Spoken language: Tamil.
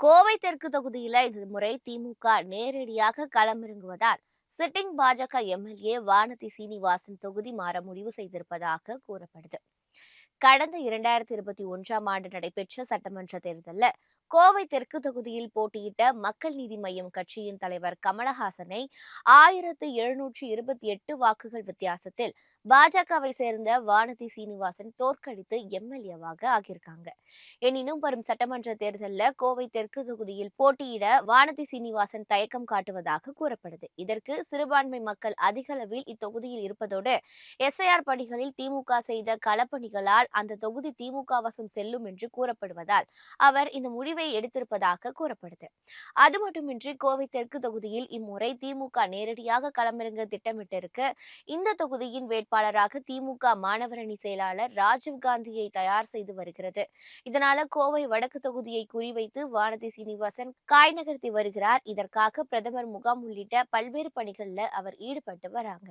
கோவை தெற்கு தொகுதியில இது முறை திமுக நேரடியாக களமிறங்குவதால் சிட்டிங் பாஜக எம்எல்ஏ வானதி சீனிவாசன் தொகுதி மாற முடிவு செய்திருப்பதாக கூறப்படுது. கடந்த 2021ஆம் ஆண்டு நடைபெற்ற சட்டமன்ற தேர்தலில் கோவை தெற்கு தொகுதியில் போட்டியிட்ட மக்கள் நீதி மய்யம் கட்சியின் தலைவர் கமலஹாசனை 1728 வாக்குகள் வித்தியாசத்தில் பாஜகவை சேர்ந்த வானதி சீனிவாசன் தோற்கடித்து எம்எல்ஏவாக ஆகியிருக்காங்க. எனினும் வரும் சட்டமன்ற தேர்தலில் கோவை தெற்கு தொகுதியில் போட்டியிட வானதி சீனிவாசன் தயக்கம் காட்டுவதாக கூறப்படுது. இதற்கு சிறுபான்மை மக்கள் அதிக அளவில் இத்தொகுதியில் இருப்பதோடு எஸ்ஐஆர் பணிகளில் திமுக செய்த களப்பணிகளால் அந்த தொகுதி திமுக வசம் செல்லும் என்று கூறப்படுவதால் அவர் இந்த முடிவை எடுத்திருப்பதாக கூறப்படுது. அது மட்டுமின்றி கோவை தெற்கு தொகுதியில் இம்முறை திமுக நேரடியாக களமிறங்க திட்டமிட்டிருக்கு. இந்த தொகுதியின் வேட்பாளராக திமுக மாணவரணி செயலாளர் ராஜீவ்காந்தியை தயார் செய்து வருகிறது. இதனால கோவை வடக்கு தொகுதியை குறிவைத்து வானதி சீனிவாசன் காய் நகர்த்தி வருகிறார். இதற்காக பிரதமர் முகாம் உள்ளிட்ட பல்வேறு பணிகள்ல அவர் ஈடுபட்டு வராங்க.